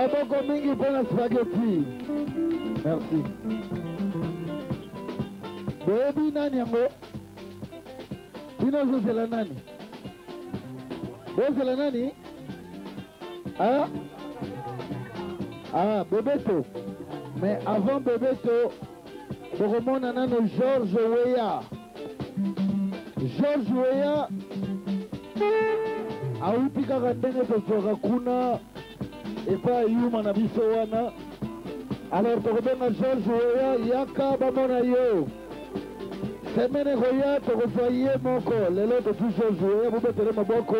Maboko mingi pour la spaghetti. Merci. Baby nani yango? Tino zozela nani? Zozela nani? Ah? Ah, Bebeto. Mais avant Bebeto, pour remonter nano George Weah. George Weah. Auti kaka ndenge tozoka kuna epa yuma na biso wana. Alors tokobenga George Weah yaka bamona yo. Semene koya tokozwa ye moko lelo totu George Weah bobetele maboko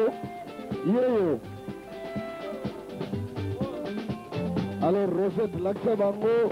yeyo. Alors Rosette laksa bango.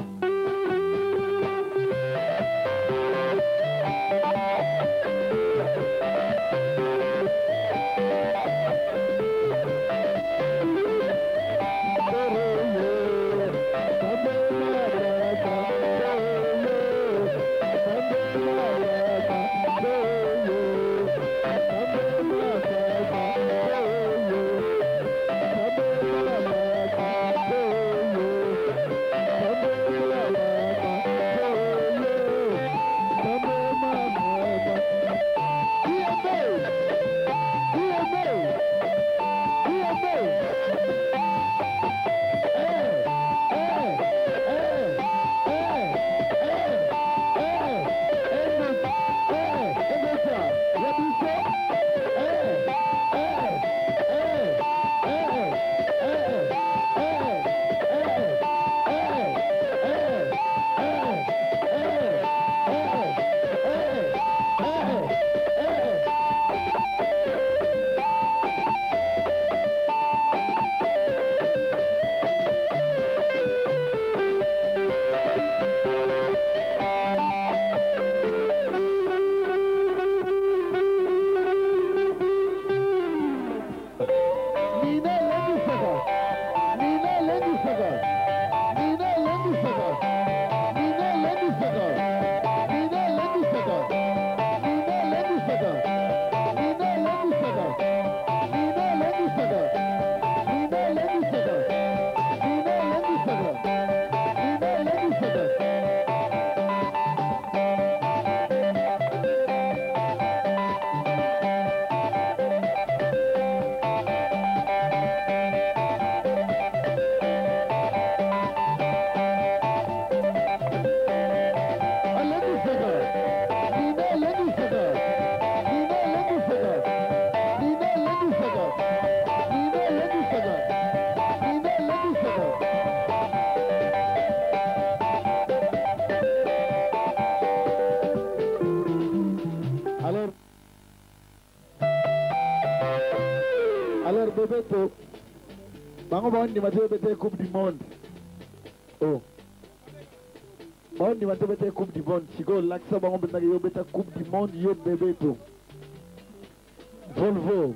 Alors Bebeto, bango baondi matebete Coupe du Monde. Oh. Baondi matebete Coupe du Monde. Sigo laksa bango betaki yo beta Coupe du Monde yo Bebeto. Volvo.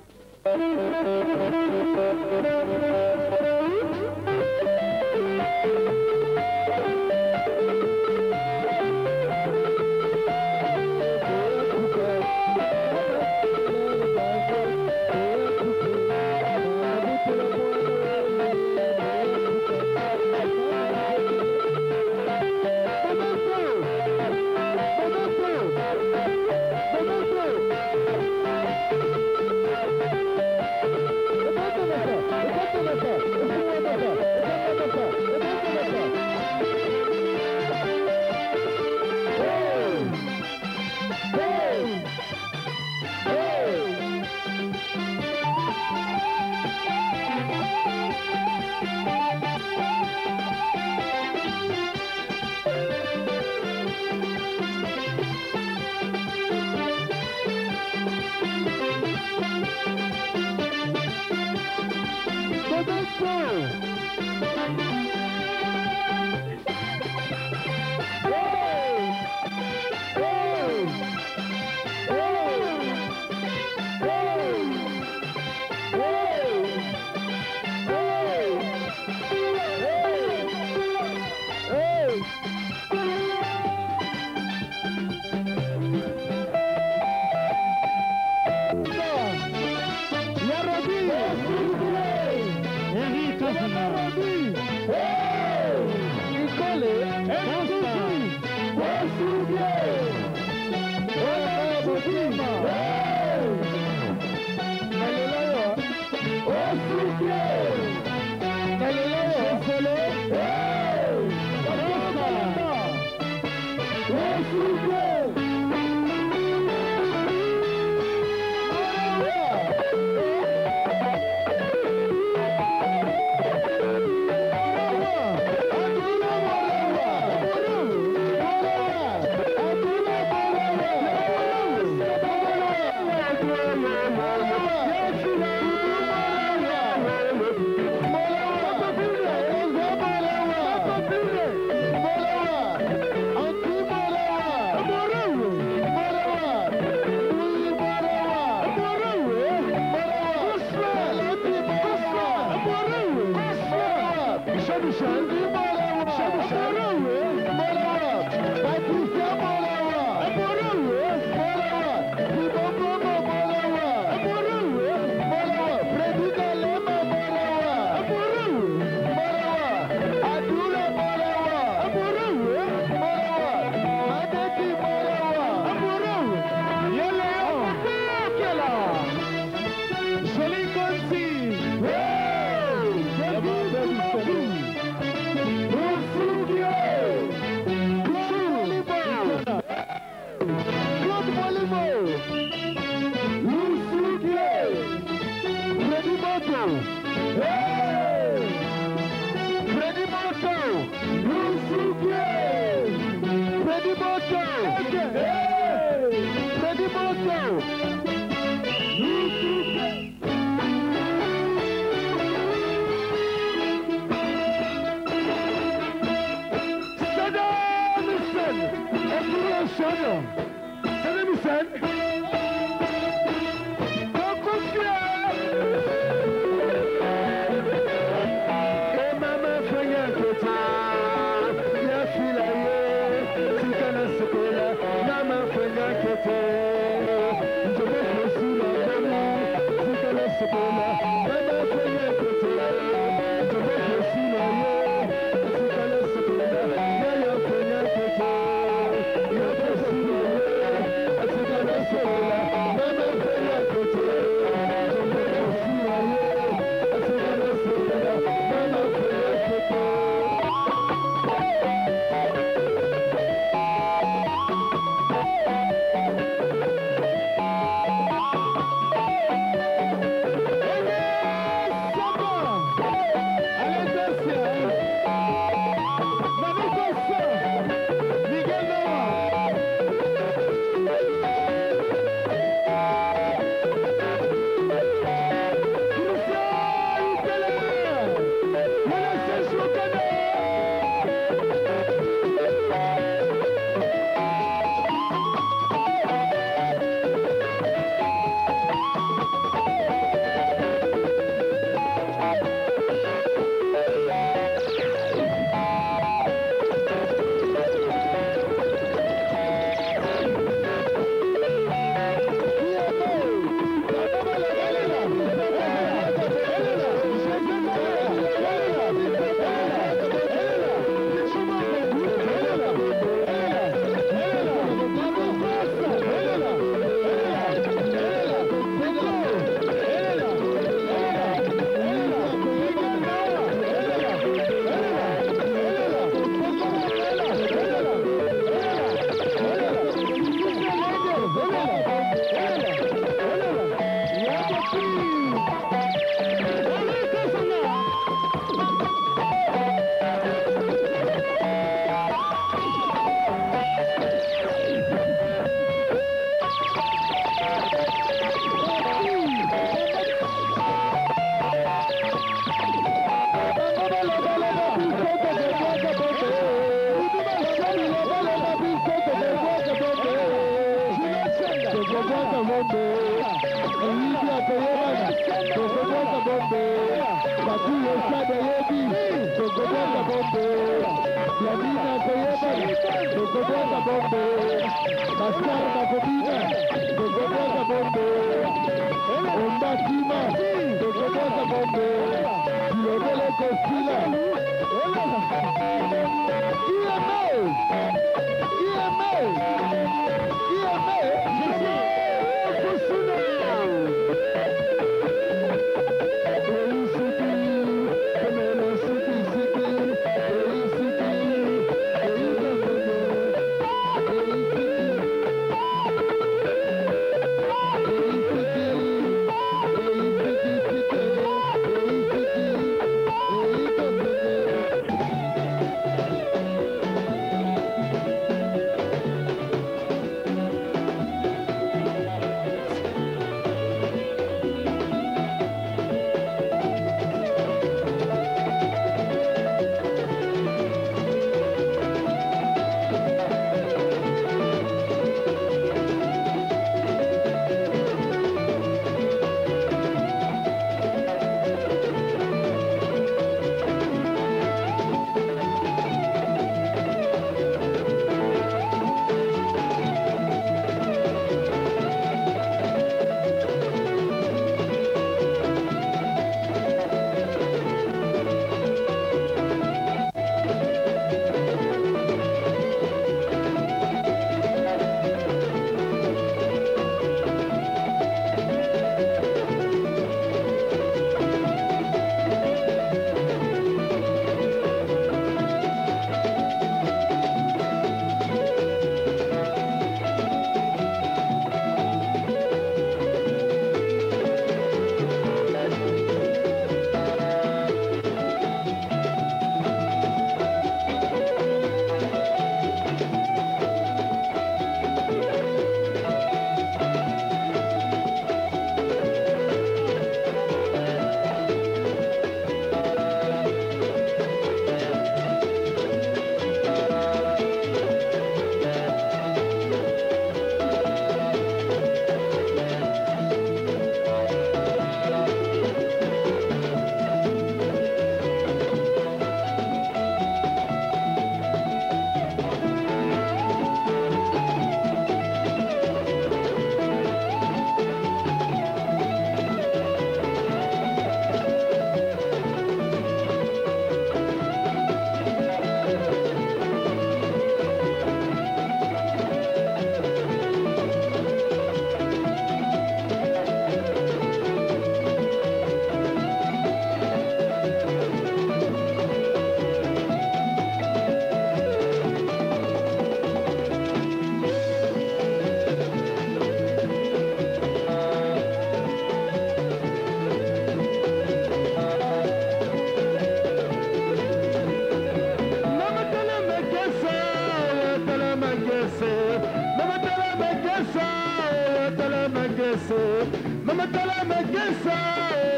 magese, mama tala magese,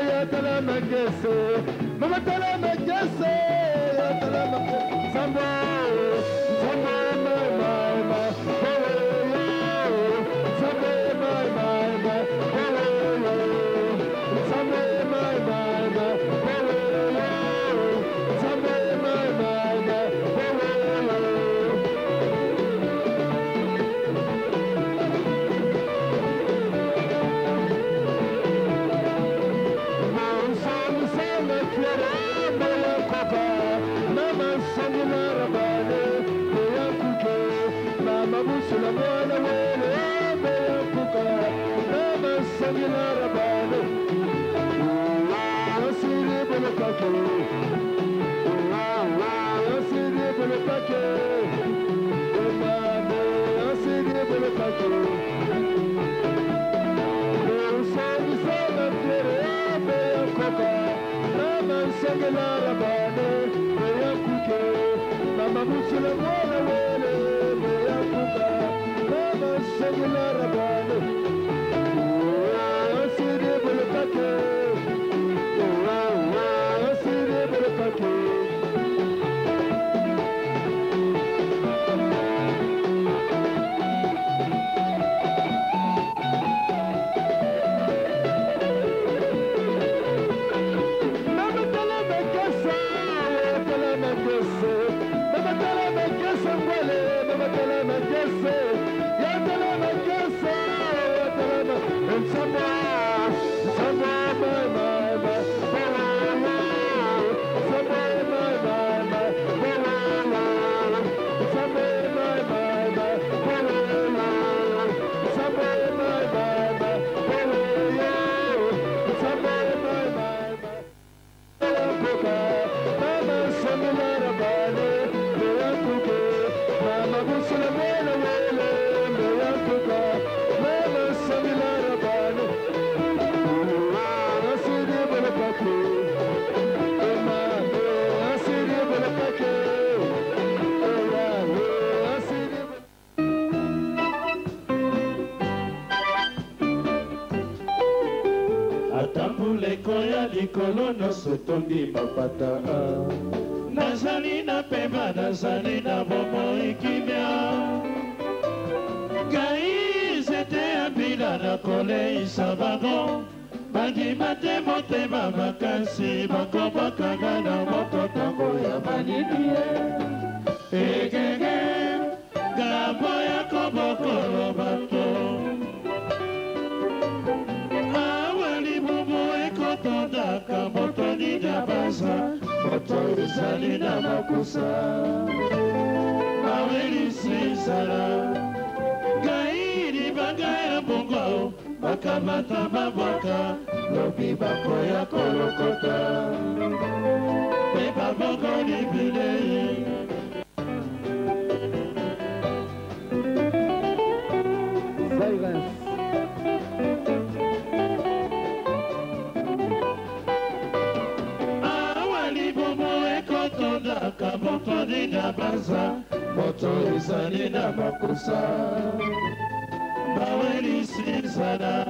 ya tala magese, mama tala magese, ya tala magese, samba, samba, mama, samba, mama, samba, mama, Kolono sotondi mapata nazali na pema nazali na bomo ikimia gai zete abila na kole isabago bandima te motema makasi bakobakanga na moto tango ya malidie egege gabo ya kobokolo bato tondaka moto ni dabaza moto ezali na makusa mawelisi zala gai libanga ya bongo bakamata babwaka lobi bakoya kolokota mpe babongo libilei moto ni na baza moto ezali na makusa bawelisi zala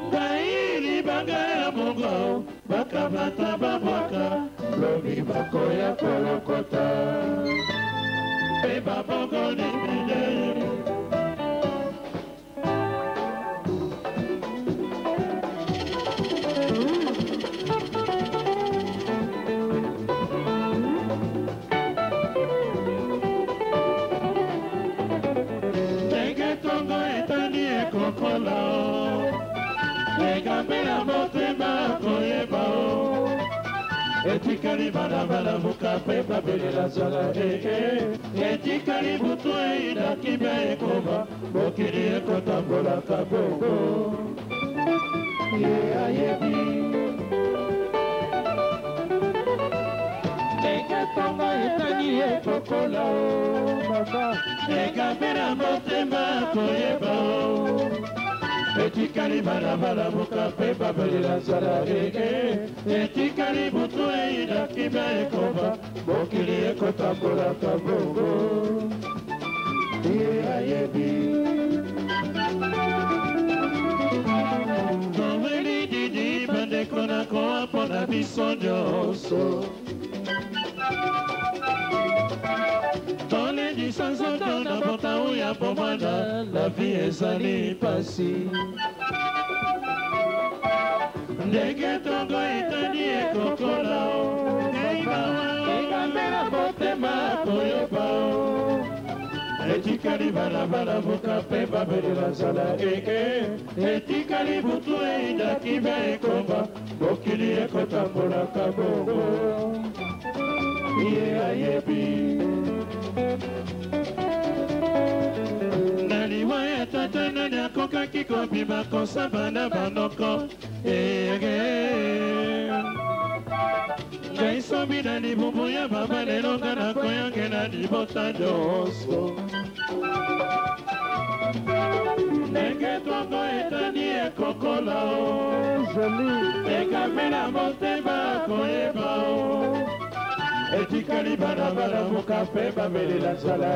ngai libanga ya bongo bakamata babwaka lobi bakoya kolokota mpe babongo libile egambela motema koyeba o etikali balabala muka mpe babelela zala etikali butu eyina kimia ekoma mokili ekotambolaka bongo ye ayebi eketonga etani ekokola o mama egambela motema koyeba o etikali balabala muka mpe babelela zala etikali butu eyina kimia ekoma mokili ekotambolaka bongo ye ayebi biso nyonso tolendisa nzoto na botau ya pomwana la vie ezali pasi ndenge tongo etani ekokola ekambela motema koyoba etikali balabala voka mpe babelela nzala etikali butu eindaki mpe ekomba mokili ekotambolaka bongo ye ayebi na liwa ya tata nani akokaki kobima kosamba na banoko ngai sombi na libumu ya baba lelo nga nakoyange na libota nyonso ndenge tongo etani ekokola ekamela motema koyeba etikali balabala moka mpe babelela nzala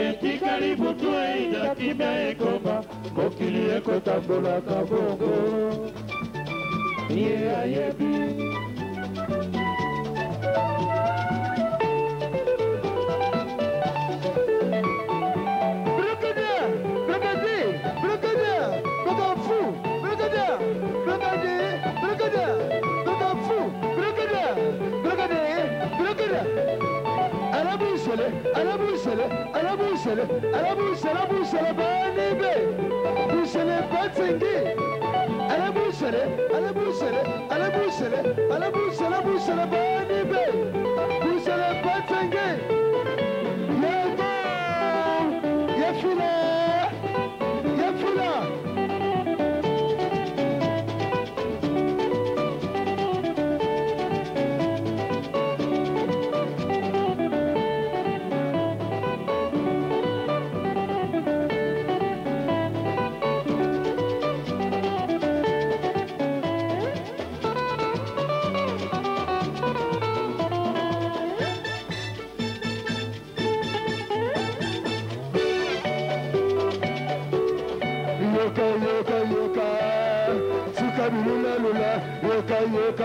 etikali butu eindaki mpe ekomba mokili ekotambolaka bongo ye ayebi Alaboussele, Banebe, Boussele, Batsengi, Alaboussele, Banebe, Boussele, Batsengi, Yafila.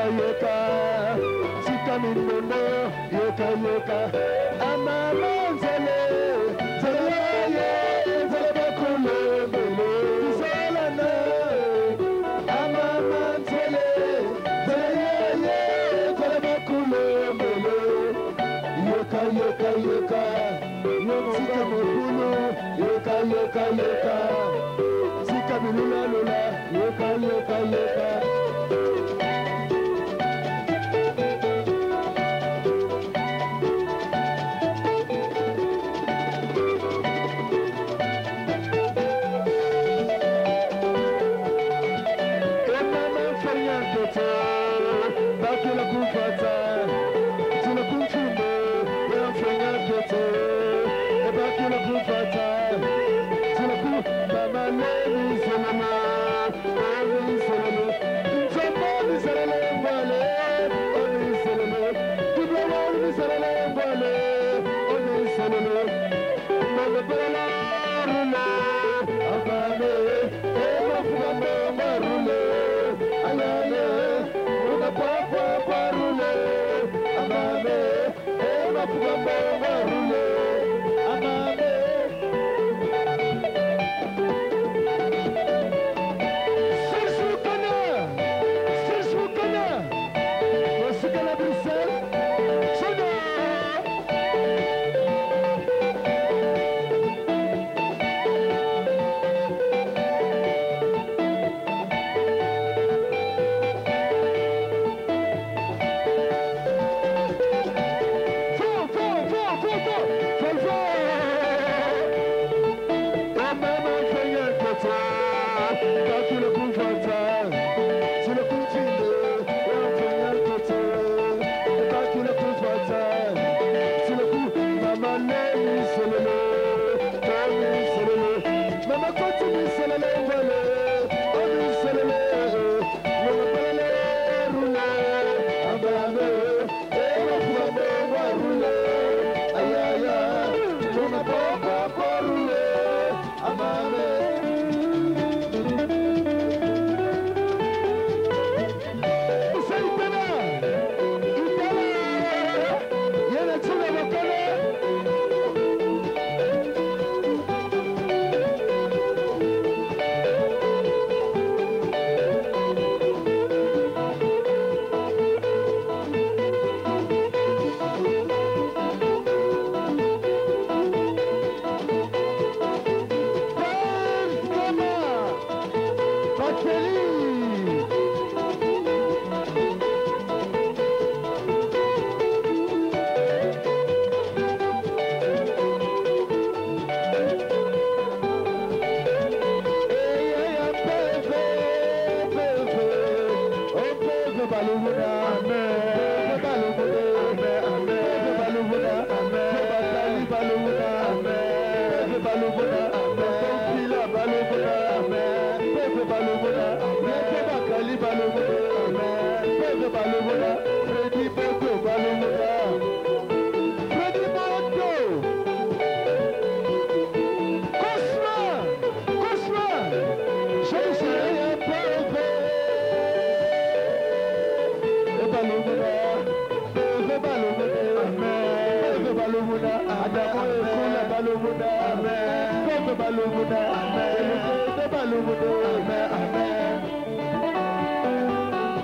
Yoka, Sika Minono, Yoka, Amamanzele, Zalaye, Zalabakulo, Zalana, Amamanzele, Zalaye, Zalabakulo, Yoka, Sika Mokulu, Yoka, Sika Minula, Yoka. Lumudo. Amen, amen.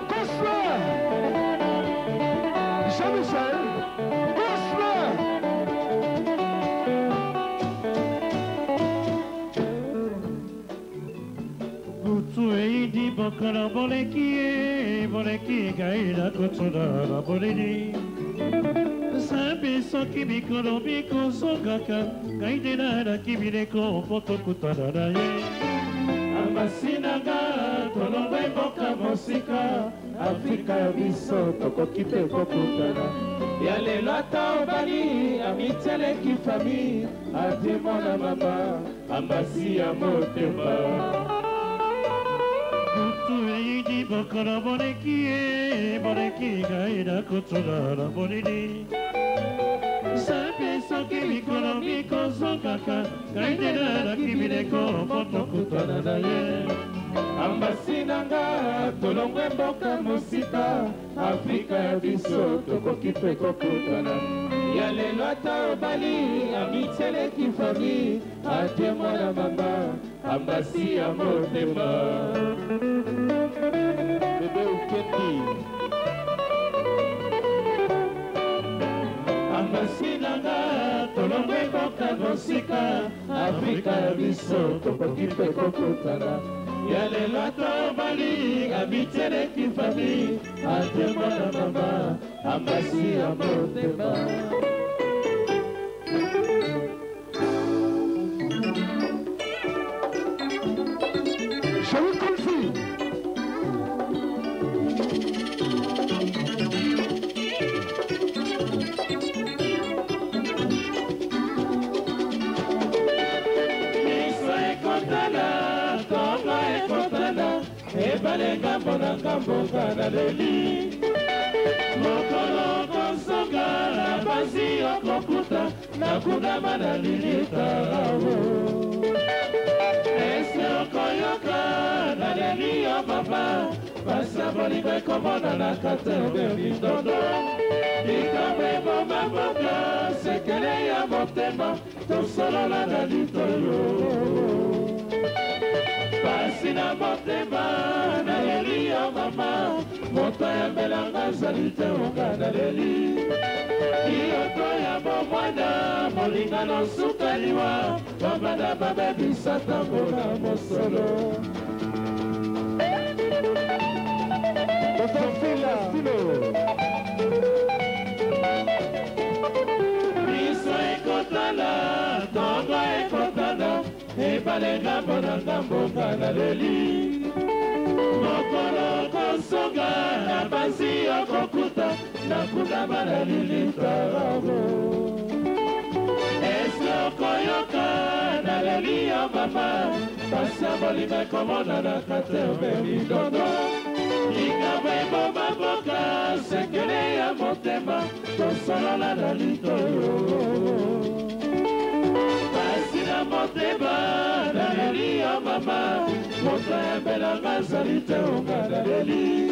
Bonsoir. Jean-Michel. Bonsoir. Butu eidi bokara boleki gaira kotsura boledi. Sabe só que me colobico sogaka gaidera kibireko potokutara ye. Ambasinaga tolongwe boka mosika Afrika biso tokokipe kokutana. Ya lelo ata obali amitele kifami atemona mama ambasi ya motema. Butu eidi bokara boleki gaira kotsura boledi. Sabe só que me colobico sogaka gaidera kibireko potokutana ye. Ambasinanga tolongwe mboka mosika Afrika ya biso tokokipe kokutana. Ya lelo ata obali amitele kifami atemona mama ambasi ya motema. Bebe uketi Ambasinanga tolongwe mboka mosika Afrika ya biso tokokipe kokutana. Ya lelo ata obali amitele kifami atemona mama ambasi ya motema. Shall we concede? Ebale gambo na gambo kana leli Mokolo konsoga na basi okokuta na kudama na lilita rawo Ese okoyoka na leli o papa Basa boliko ekomona na katebe bindodo Ikamwe bomba boka sekele ya motema Tosolola na litoyo Pasina motema na leli ya mama Moto ya mbelanga zalite unga na leli Iyoto ya bomwana molinga no sukaliwa Wabada babebi satango na mosolo Tofila Stilo. Miso ekotala, tongo ekotala Ebale gambo na gambo kana leli Mokolo konsoga na basi okokuta na kudama na lilita rago Ese okoyoka na leli ya mama Basi abolime komona na katebe midodo Ikamwe bomba boka sekele ya motema Tosolola na litoyo Pasina motema na leli ya mama Moto ya mbelanga zalite unga na leli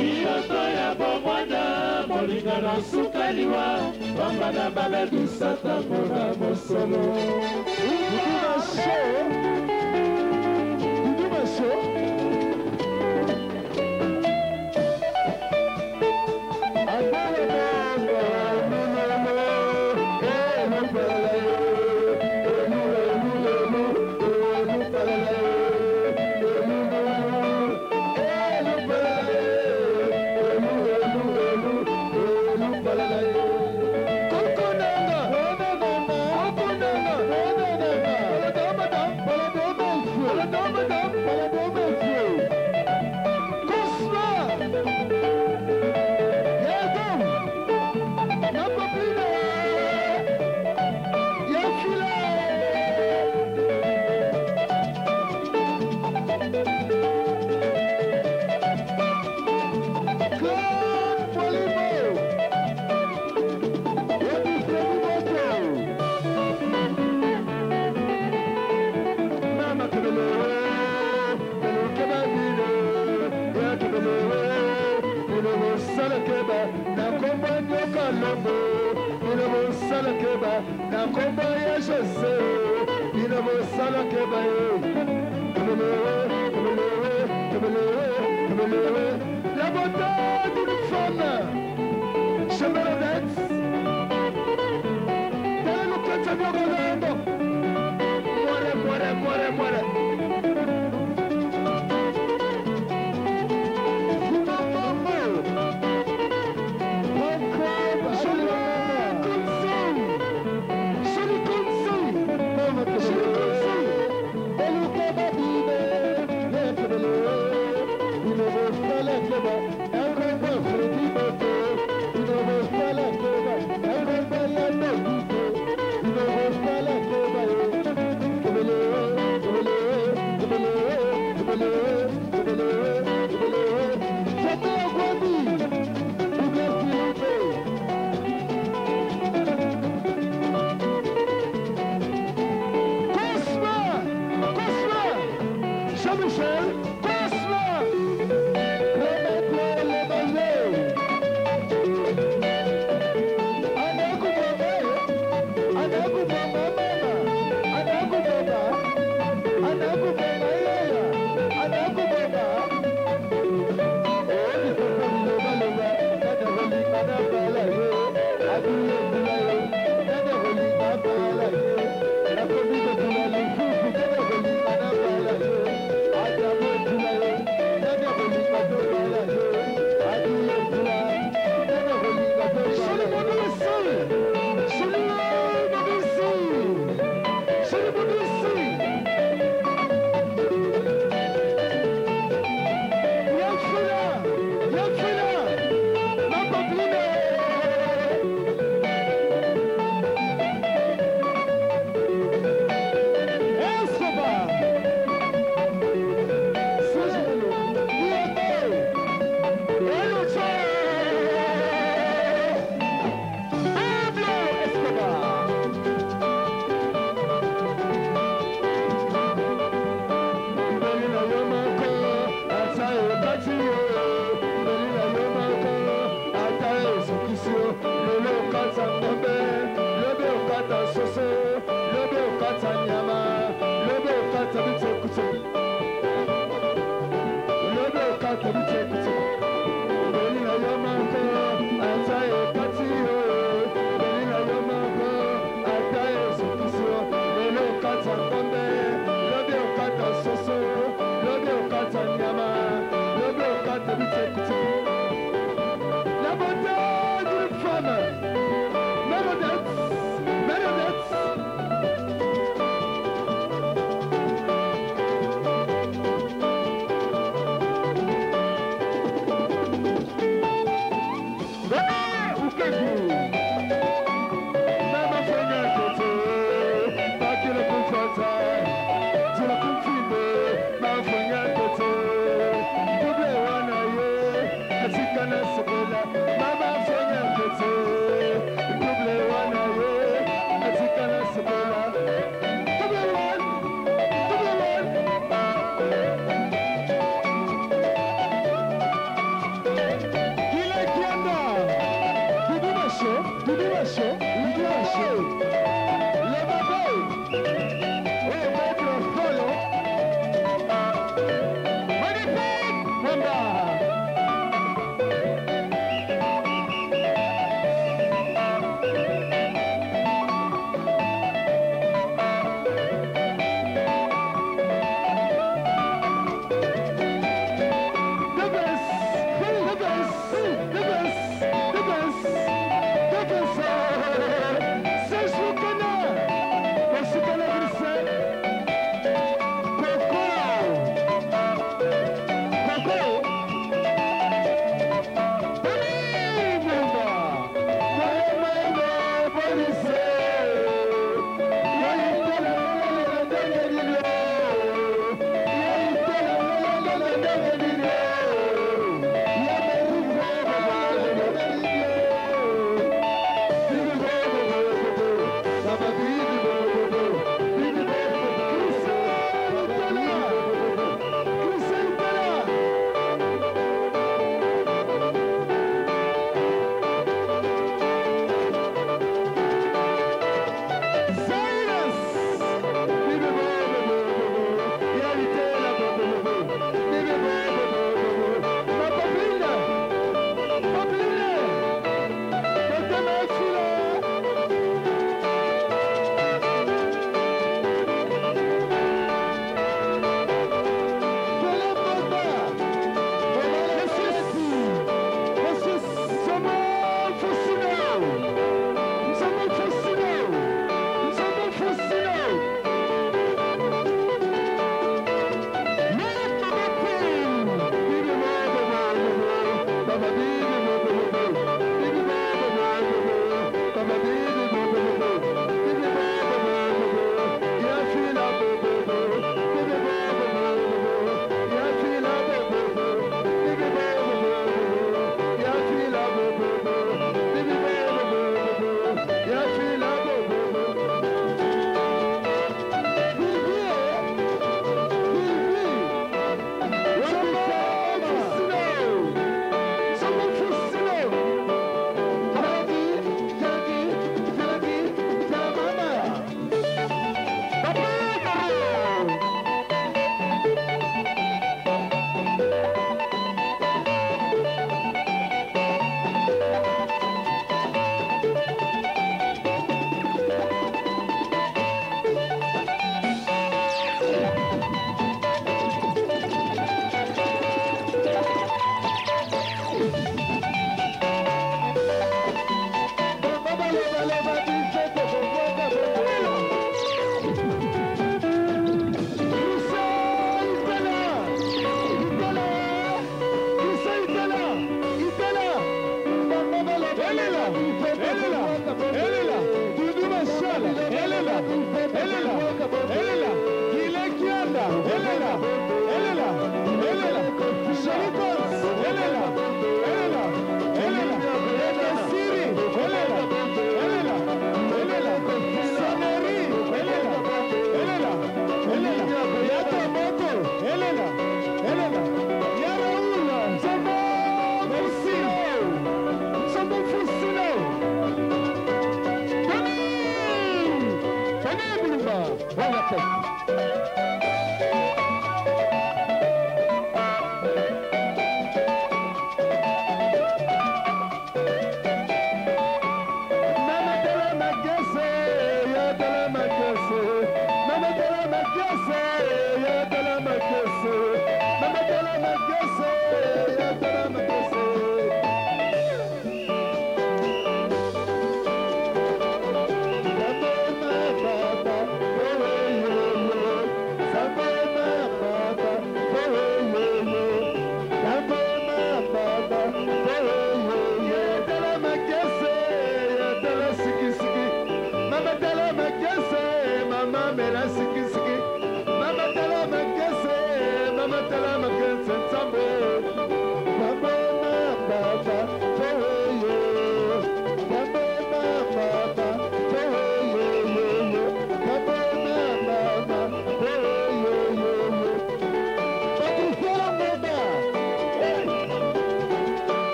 Iyoto ya bomwana molinga na sukaliwa Bambana babebi satango na mosolo Duduma show. Thank you.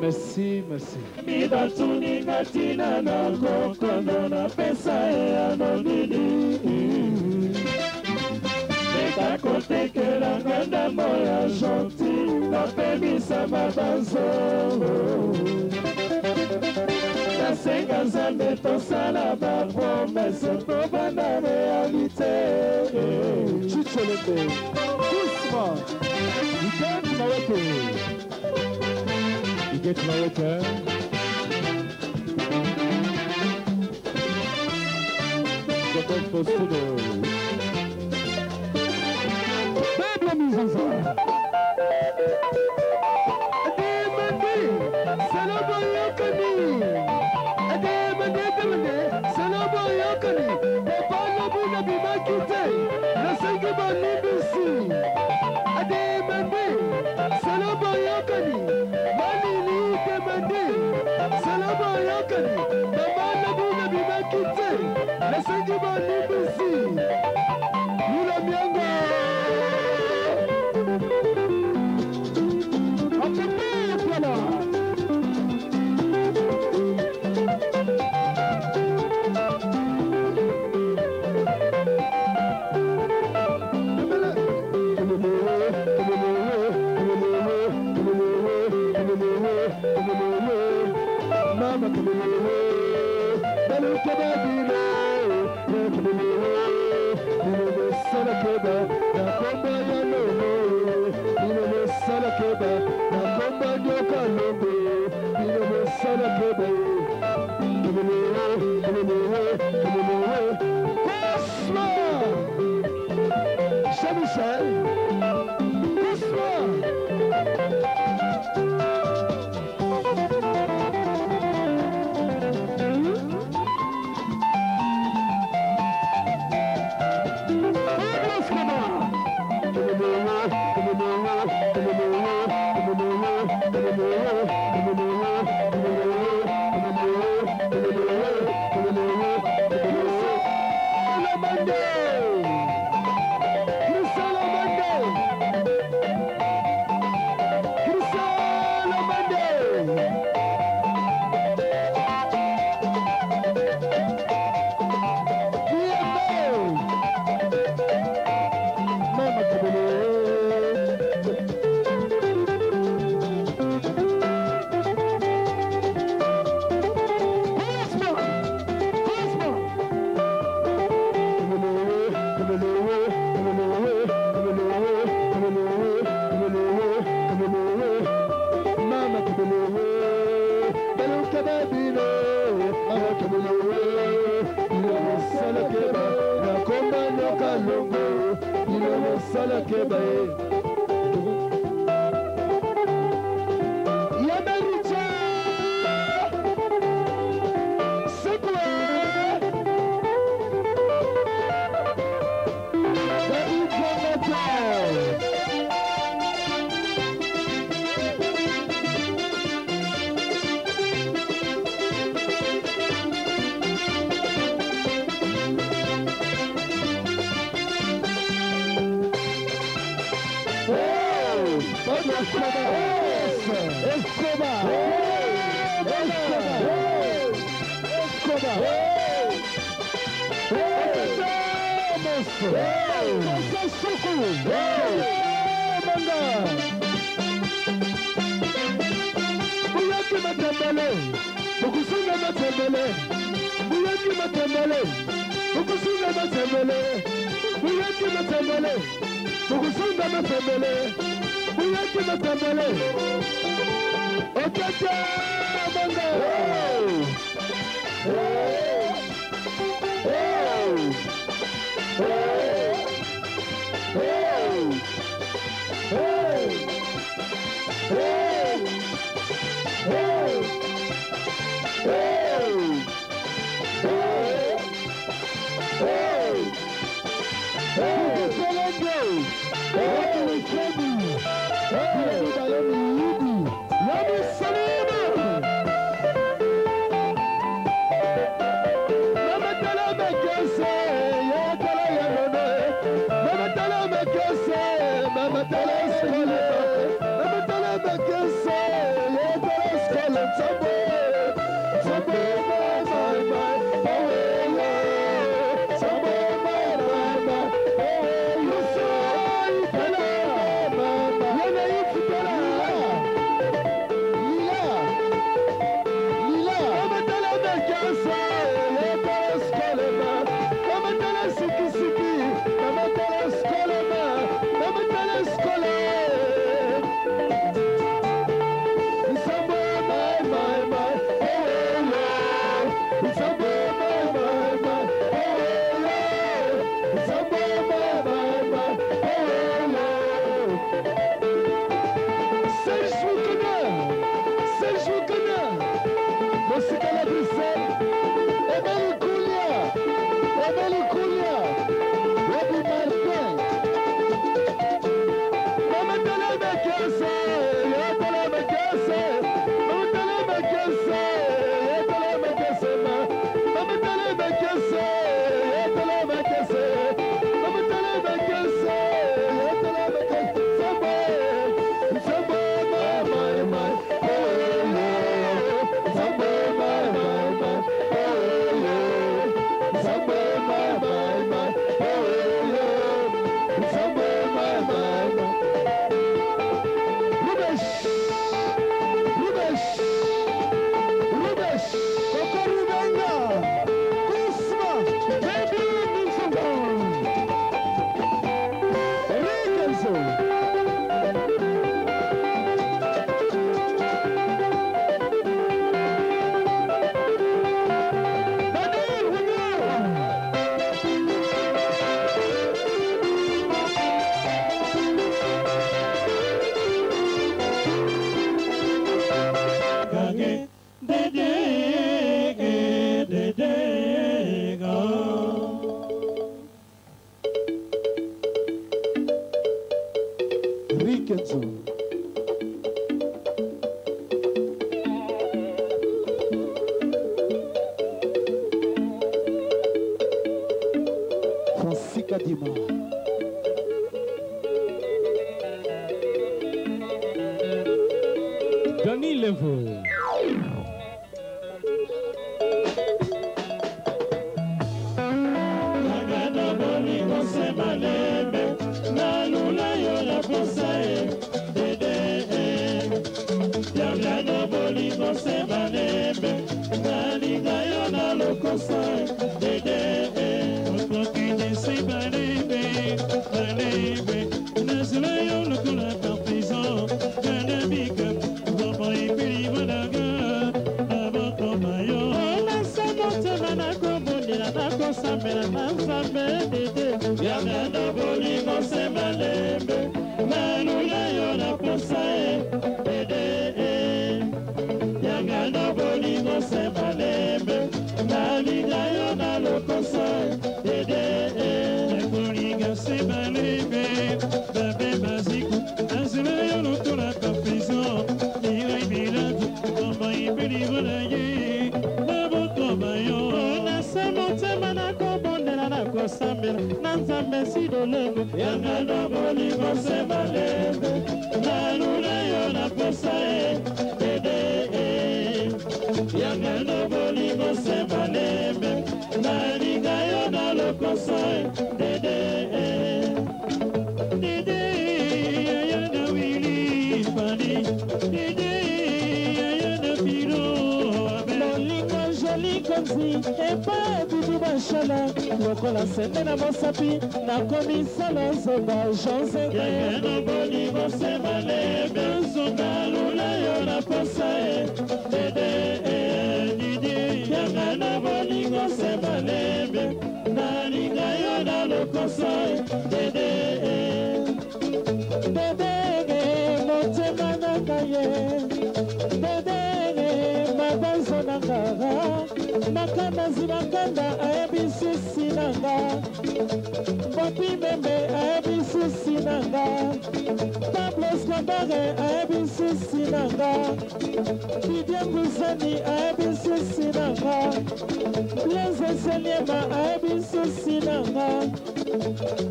Merci, merci. Mibatuni katina na kokondo na pesa ya nonini. Eka kotekela nganda moya gentil na pebisa mabanzo. Nasenga Nzambe tosala ba promesse tobanda réalité. Chichelebe, doucement. You get Mawete. You get Mawete. The best for studio. Baby musician. Ademande, salabo yakani. Ademande, salabo yakani. Papa nabu nabi makite. Nasengi balibisi. Ademande, salabo yakani. Mani ni demande, salabo yakani. Papa nabu nabi makite. Nasengi balibisi. Yula mianga.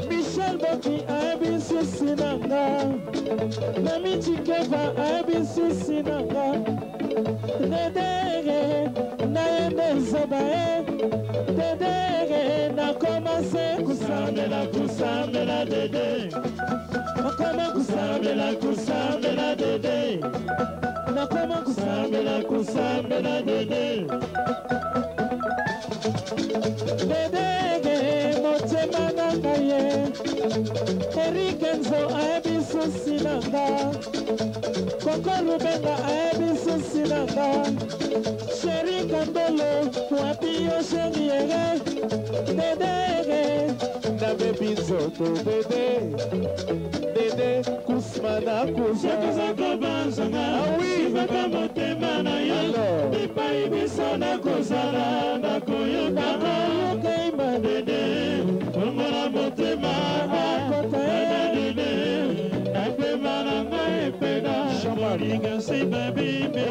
Michel Boki Abisu Sinanga Nami Chikeva Abisu Sinanga Dedege naende zobae Dedege na commencé kusambela kusambela dede Nakoma kusambela kusambela dede Nakoma kusambela kusambela dede Dedege motema nangaye Erikenzo aebisu sinanga Koko Rubenga aebisu sinanga Sheri Kandolo wapiyo shengiyege Dedege Nabe bizoto dede Dede kusmana kusa Shakuzako banzanga Sibaka motema na yo Ipa ibiso na kozala Nakoyoka ima dede Ongola motema Dede Napema na nga epena Moringa seba bibe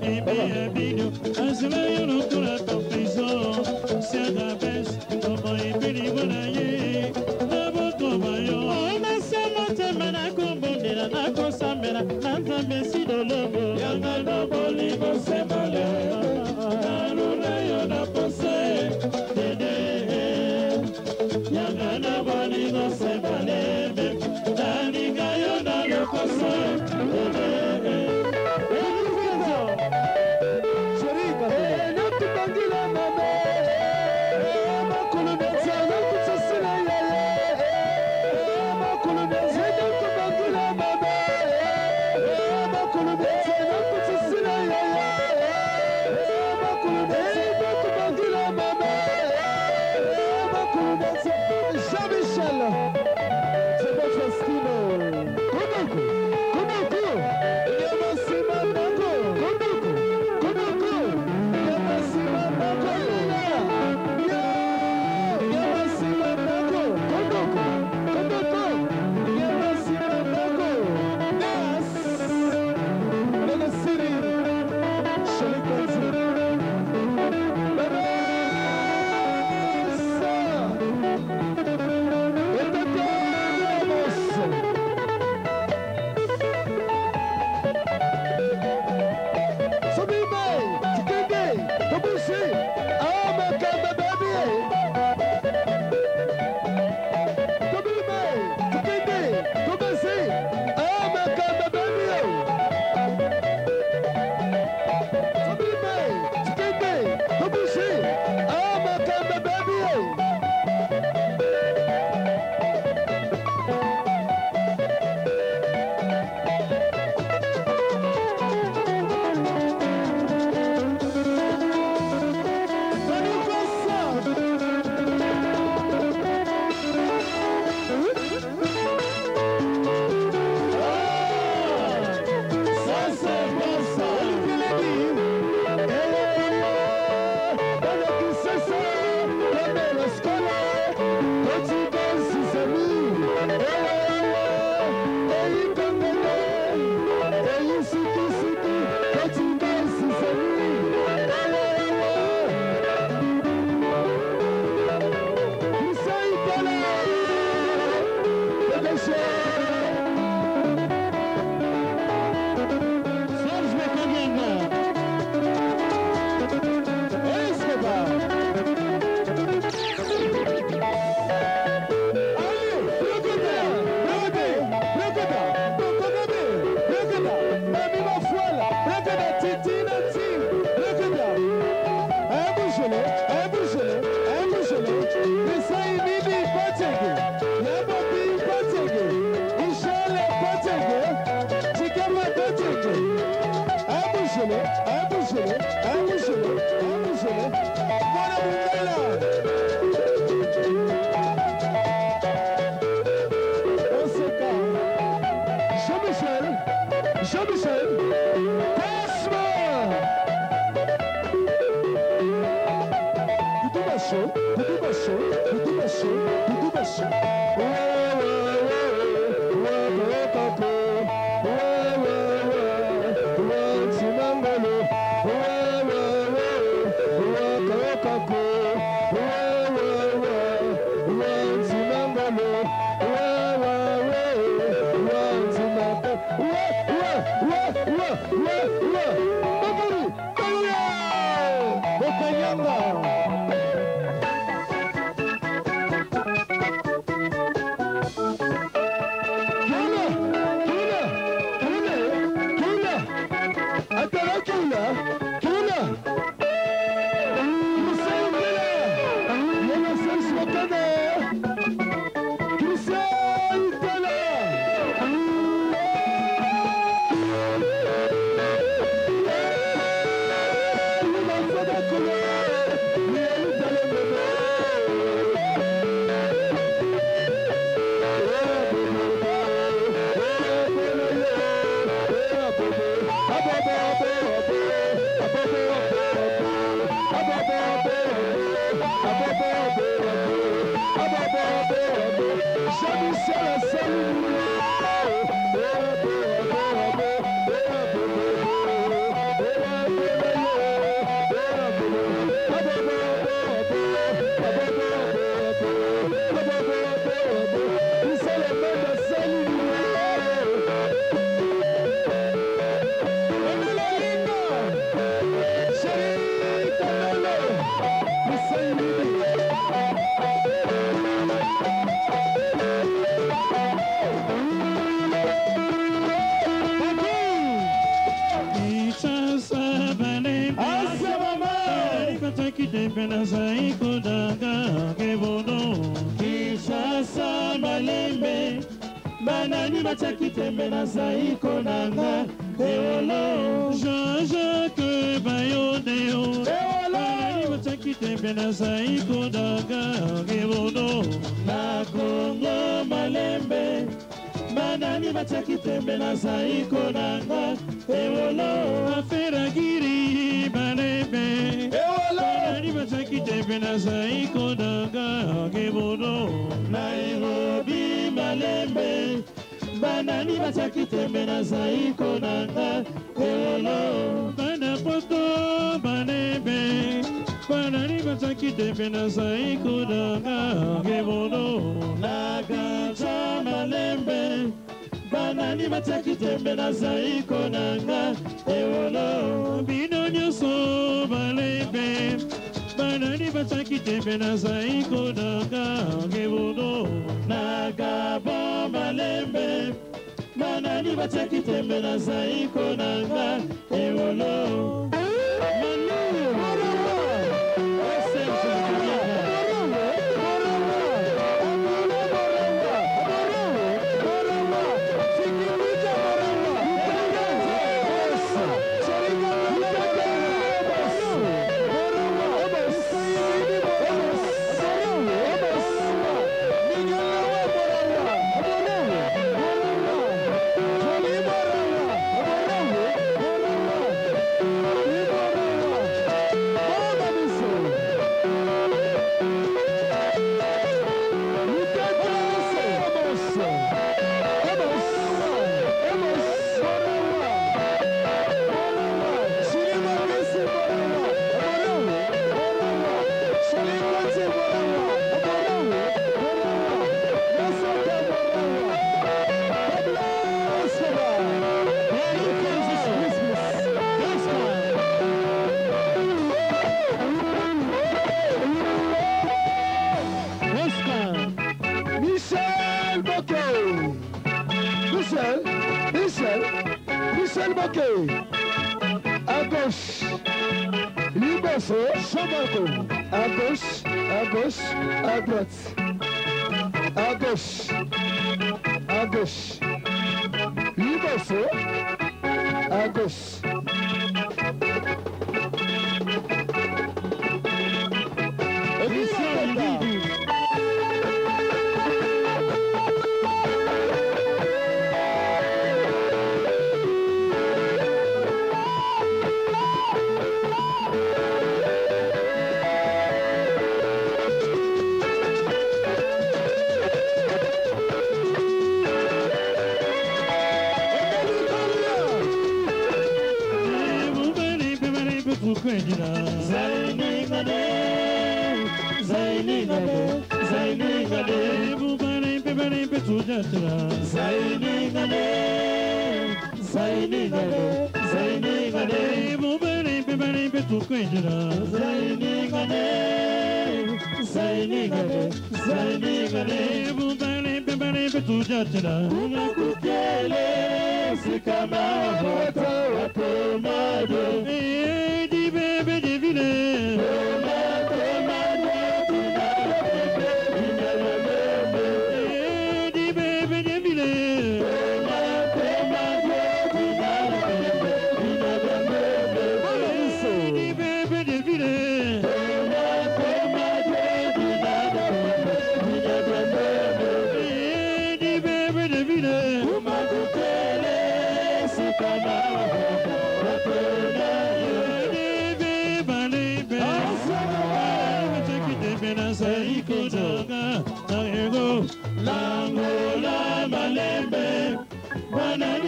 Ibi abino Azula yonokula tofizo Siaga bes Omo ibili wana ye Nabokoma yo Ona se motema na kumbundira Nakosamera Nanzambe sidolobo Yanga noboli Gosemale Naruna yo napose Dede Yanga noboli Gosemale Naninga yo napose Dede tembe na saiko daga kebono Kinshasa Malembe banani bataki tembe na saiko nanga eolo Jean-Jacques Bayodeo banani bataki tembe na saiko daga kebono na Congo Malembe banani bataki tembe na saiko nanga eolo Aferagiri Malembe banani bataki tembe na saiko daga kebono Nairobi Malembe banani bataki tembe na saiko nanga eolo bana poto Malembe banani bataki tembe na saiko nanga kebono Nagaja Malembe banani bataki tembe na saiko nanga eolo bino nyonso Malembe banani bataki tembe na saiko nanga kebono Nagabo Malembe banani bataki tembe na saiko nanga eolo Michel Bokeh, à gauche, Liboso, Chomarco, à gauche, à droite, à gauche, Liboso, à gauche.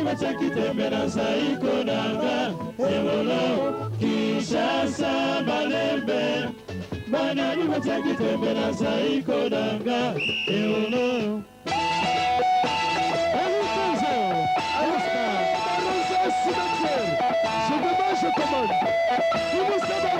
Bataki tembe na saiko nanga eolo Kinshasa Malembe banani bataki tembe na saiko nanga eolo Je demande, je commande.